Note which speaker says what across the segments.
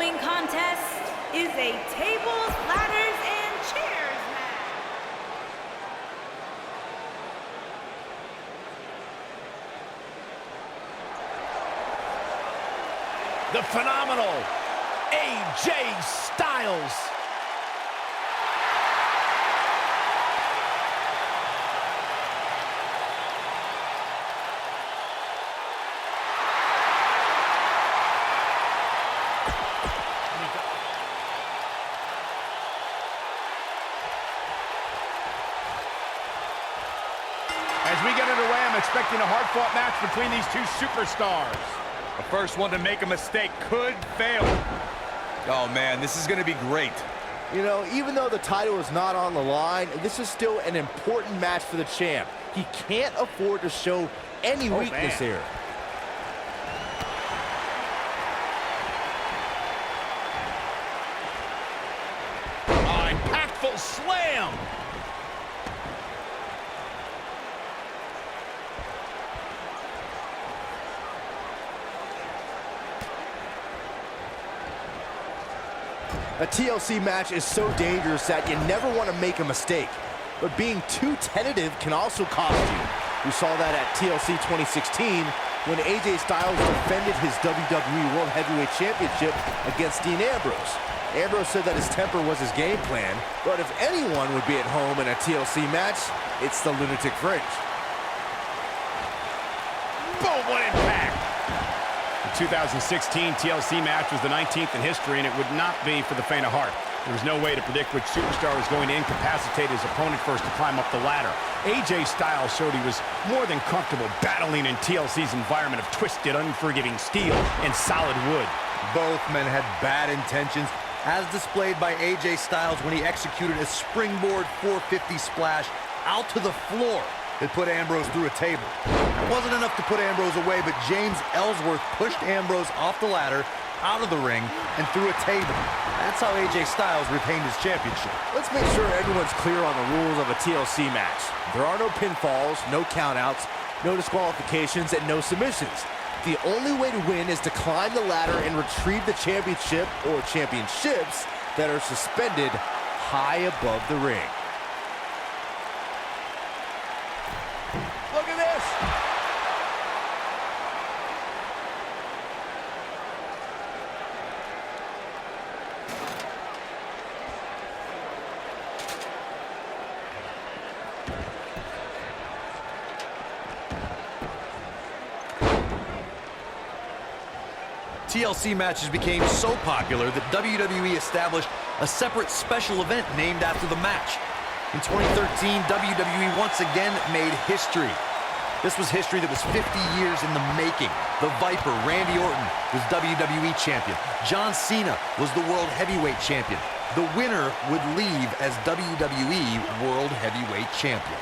Speaker 1: following contest is a tables, ladders, and chairs match.
Speaker 2: The phenomenal AJ Styles. As we get underway, I'm expecting a hard-fought match between these two superstars. The first one to make a mistake could fail.
Speaker 3: Oh, man, this is going to be great.
Speaker 4: You know, even though the title is not on the line, this is still an important match for the champ. He can't afford to show any weakness here.
Speaker 2: Impactful slam.
Speaker 4: A TLC match is so dangerous that you never want to make a mistake. But being too tentative can also cost you. We saw that at TLC 2016 when AJ Styles defended his WWE World Heavyweight Championship against Dean Ambrose. Ambrose said that his temper was his game plan, but if anyone would be at home in a TLC match, it's the Lunatic Fringe.
Speaker 2: Boom, what impact! The 2016 TLC match was the 19th in history, and it would not be for the faint of heart. There was no way to predict which superstar was going to incapacitate his opponent first to climb up the ladder. AJ Styles showed he was more than comfortable battling in TLC's environment of twisted, unforgiving steel and solid wood.
Speaker 3: Both men had bad intentions, as displayed by AJ Styles when he executed a springboard 450 splash out to the floor that put Ambrose through a table. It wasn't enough to put Ambrose away, but James Ellsworth pushed Ambrose off the ladder, out of the ring, and through a table. That's how AJ Styles retained his championship.
Speaker 4: Let's make sure everyone's clear on the rules of a TLC match. There are no pinfalls, no countouts, no disqualifications, and no submissions. The only way to win is to climb the ladder and retrieve the championship or championships that are suspended high above the ring. Look at this!
Speaker 3: TLC matches became so popular that WWE established a separate special event named after the match. In 2013, WWE once again made history. This was history that was 50 years in the making. The Viper, Randy Orton, was WWE Champion. John Cena was the World Heavyweight Champion. The winner would leave as WWE World Heavyweight Champion.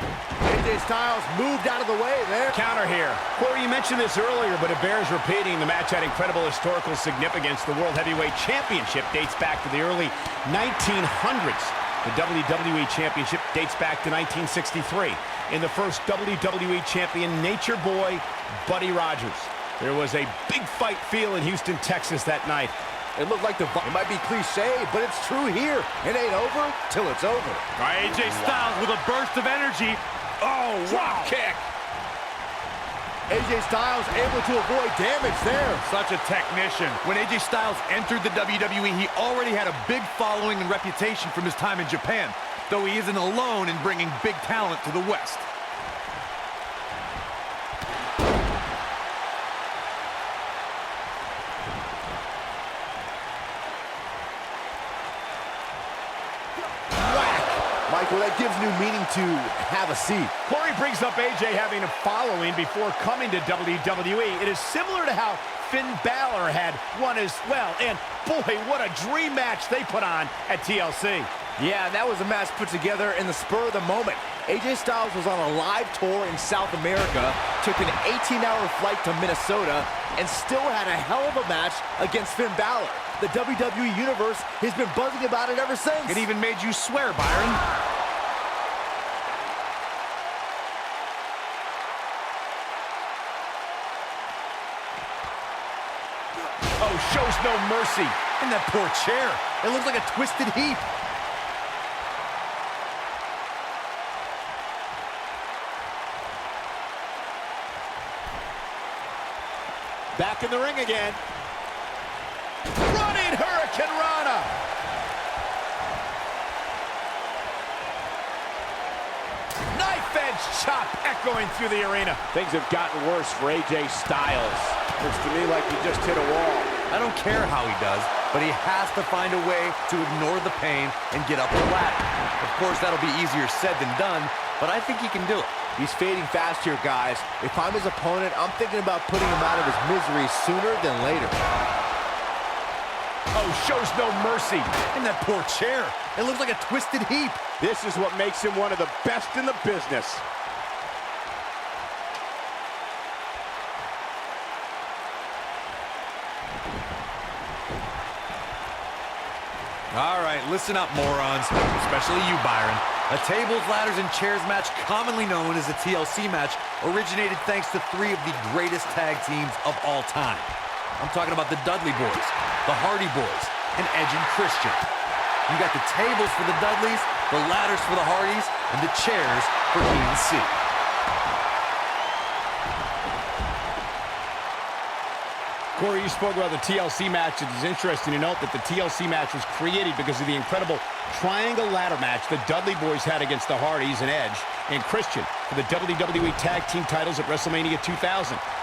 Speaker 4: AJ Styles moved out of the way there.
Speaker 2: Counter here. Corey, you mentioned this earlier, but it bears repeating. The match had incredible historical significance. The World Heavyweight Championship dates back to the early 1900s. The WWE Championship dates back to 1963. In the first WWE Champion, Nature Boy, Buddy Rogers. There was a big fight feel in Houston, Texas that night.
Speaker 4: It looked like it might be cliche, but it's true here. It ain't over till it's over.
Speaker 2: AJ Styles with a burst of energy. Oh, wow. Kick.
Speaker 4: AJ Styles able to avoid damage there.
Speaker 3: Such a technician. When AJ Styles entered the WWE, he already had a big following and reputation from his time in Japan, though he isn't alone in bringing big talent to the West.
Speaker 4: Michael, that gives new meaning to have a seat.
Speaker 2: Corey brings up AJ having a following before coming to WWE. It is similar to how Finn Balor had one as well. And boy, what a dream match they put on at TLC.
Speaker 4: Yeah, that was a match put together in the spur of the moment. AJ Styles was on a live tour in South America, took an 18-hour flight to Minnesota, and still had a hell of a match against Finn Balor. The WWE Universe has been buzzing about it ever since.
Speaker 3: It even made you swear, Byron.
Speaker 2: Oh, shows no mercy.
Speaker 3: And that poor chair. It looks like a twisted heap.
Speaker 2: Back in the ring again. Running Hurricane Rana. Knife edge chop echoing through the arena.
Speaker 5: Things have gotten worse for AJ Styles. Looks to me like he just hit a wall.
Speaker 3: I don't care how he does, but he has to find a way to ignore the pain and get up the ladder. Of course, that'll be easier said than done, but I think he can do it.
Speaker 4: He's fading fast here, guys. If I'm his opponent, I'm thinking about putting him out of his misery sooner than later.
Speaker 2: Oh, shows no mercy.
Speaker 3: And that poor chair. It looks like a twisted heap.
Speaker 5: This is what makes him one of the best in the business.
Speaker 3: All right, listen up, morons, especially you, Byron. A tables, ladders, and chairs match, commonly known as a TLC match, originated thanks to three of the greatest tag teams of all time. I'm talking about the Dudley Boys, the Hardy Boys, and Edge and Christian. You got the tables for the Dudleys, the ladders for the Hardys, and the chairs for E&C.
Speaker 2: Corey, you spoke about the TLC match. It is interesting to note that the TLC match was created because of the incredible triangle ladder match the Dudley Boys had against the Hardys and Edge and Christian for the WWE Tag Team titles at WrestleMania 2000.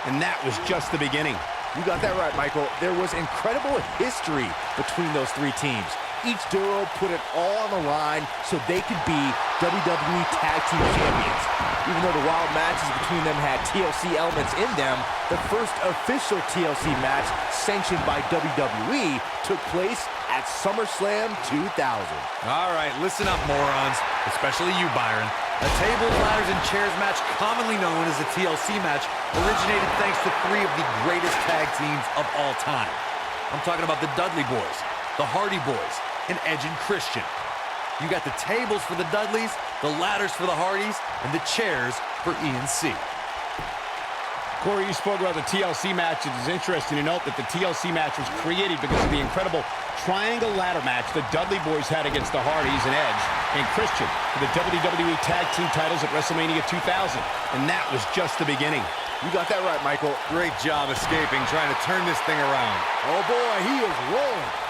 Speaker 2: And that was just the beginning.
Speaker 4: You got that right, Michael. There was incredible history between those three teams. Each duo put it all on the line so they could be WWE Tag Team Champions. Even though the wild matches between them had TLC elements in them, the first official TLC match sanctioned by WWE took place at SummerSlam 2000.
Speaker 3: All right, listen up, morons, especially you, Byron. A tables, ladders, and chairs match, commonly known as a TLC match, originated thanks to three of the greatest tag teams of all time. I'm talking about the Dudley Boys, the Hardy Boys, and Edge and Christian. You got the tables for the Dudleys, the ladders for the Hardys, and the chairs for E&C.
Speaker 2: Corey, you spoke about the TLC match. It is interesting to note that the TLC match was created because of the incredible triangle ladder match the Dudley Boys had against the Hardys and Edge and Christian for the WWE Tag Team titles at WrestleMania 2000. And that was just the beginning.
Speaker 4: You got that right, Michael.
Speaker 3: Great job escaping, trying to turn this thing around.
Speaker 4: Oh boy, he is rolling.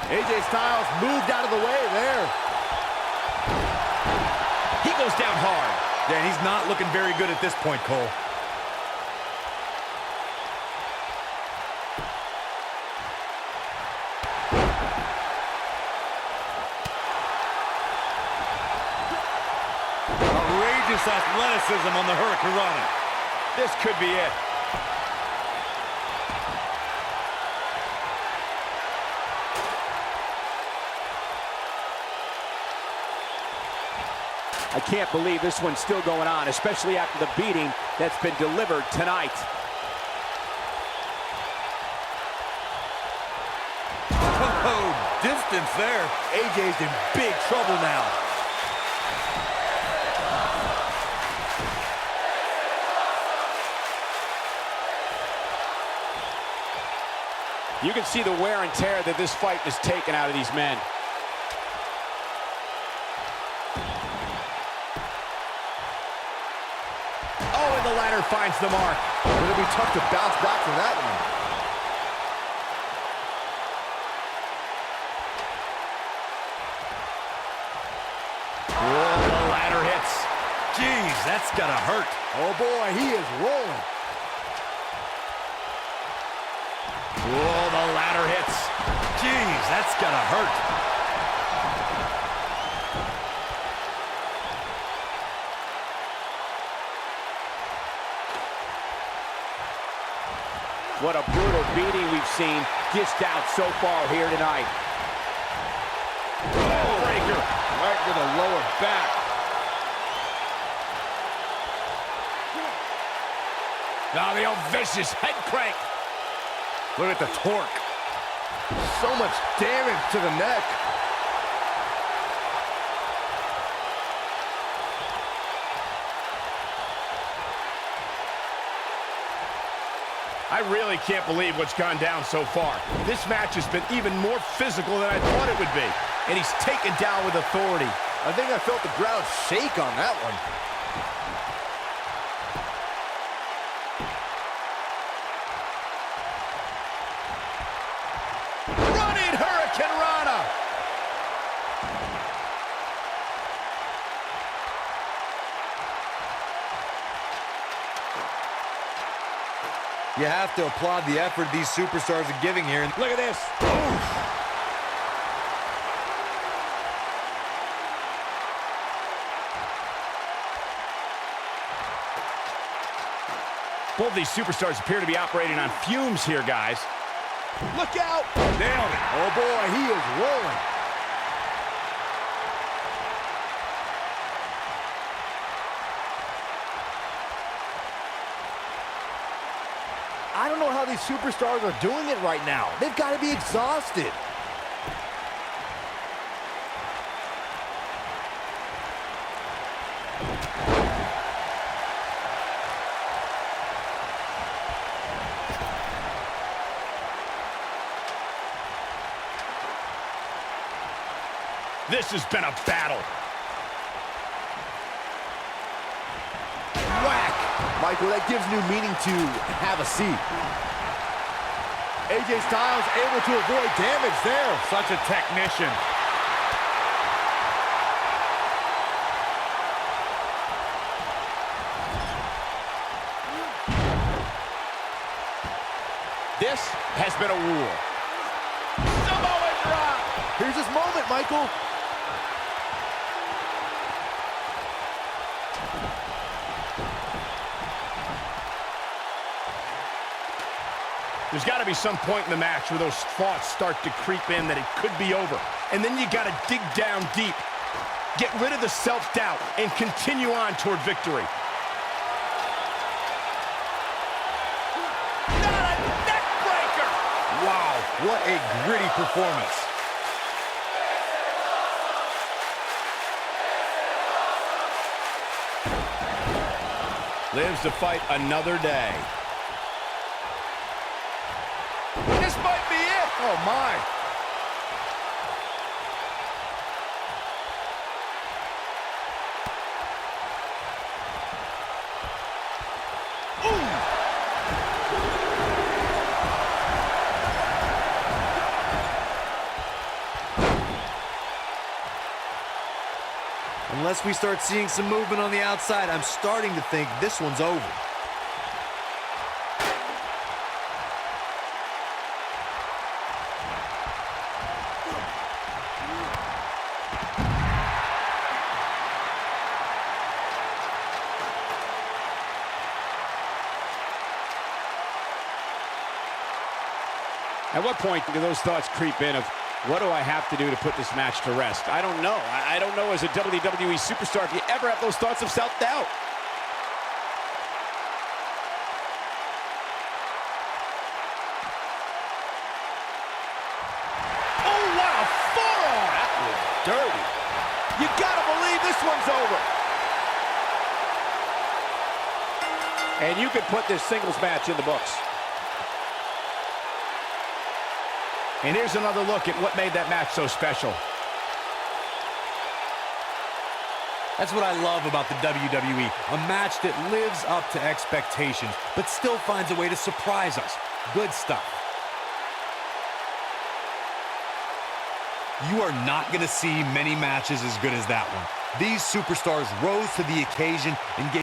Speaker 4: AJ Styles moved out of the way there.
Speaker 2: He goes down hard.
Speaker 3: Yeah, he's not looking very good at this point, Cole. Outrageous athleticism on the Hurricane Rana.
Speaker 2: This could be it.
Speaker 5: I can't believe this one's still going on, especially after the beating that's been delivered tonight.
Speaker 3: Oh, distance there.
Speaker 4: AJ's in big trouble now.
Speaker 5: You can see the wear and tear that this fight has taken out of these men.
Speaker 2: Oh, and the ladder finds the mark.
Speaker 4: It'll be tough to bounce back from that one.
Speaker 2: Whoa, the ladder hits.
Speaker 3: Jeez, that's gotta hurt.
Speaker 4: Oh boy, he is rolling.
Speaker 2: Whoa, the ladder hits.
Speaker 3: Jeez, that's gotta hurt.
Speaker 5: What a brutal beating we've seen dished out so far here tonight.
Speaker 2: Oh, breaker.
Speaker 5: Right to the lower back.
Speaker 2: Now the old vicious head crank.
Speaker 3: Look at the torque.
Speaker 4: So much damage to the neck.
Speaker 2: I really can't believe what's gone down so far. This match has been even more physical than I thought it would be. And he's taken down with authority.
Speaker 4: I think I felt the ground shake on that one.
Speaker 2: Running Hurricane Rana.
Speaker 3: You have to applaud the effort these superstars are giving here.
Speaker 5: Look at this.
Speaker 2: Both these superstars appear to be operating on fumes here, guys.
Speaker 4: Look out!
Speaker 5: Nailed it.
Speaker 4: Oh boy, he is rolling. I don't know how these superstars are doing it right now. They've got to be exhausted.
Speaker 2: This has been a battle.
Speaker 4: Whack! Michael, that gives new meaning to have a seat. AJ Styles able to avoid damage there.
Speaker 5: Such a technician.
Speaker 2: This has been a war. Samoa drop.
Speaker 4: Here's his moment, Michael.
Speaker 2: There's got to be some point in the match where those thoughts start to creep in that it could be over. And then you got to dig down deep. Get rid of the self-doubt and continue on toward victory. Not a neck breaker!
Speaker 3: Wow, what a gritty performance.
Speaker 2: Lives to fight another day. This might be it.
Speaker 4: Oh, my.
Speaker 3: Unless we start seeing some movement on the outside, I'm starting to think this one's over.
Speaker 5: At what point do those thoughts creep in of, what do I have to do to put this match to rest? I don't know. I don't know as a WWE superstar if you ever have those thoughts of self-doubt.
Speaker 2: Oh, what a forearm!
Speaker 4: That was dirty. You gotta believe this one's over.
Speaker 5: And you could put this singles match in the books.
Speaker 2: And here's another look at what made that match so special.
Speaker 3: That's what I love about the WWE. A match that lives up to expectations, but still finds a way to surprise us. Good stuff. You are not going to see many matches as good as that one. These superstars rose to the occasion and gave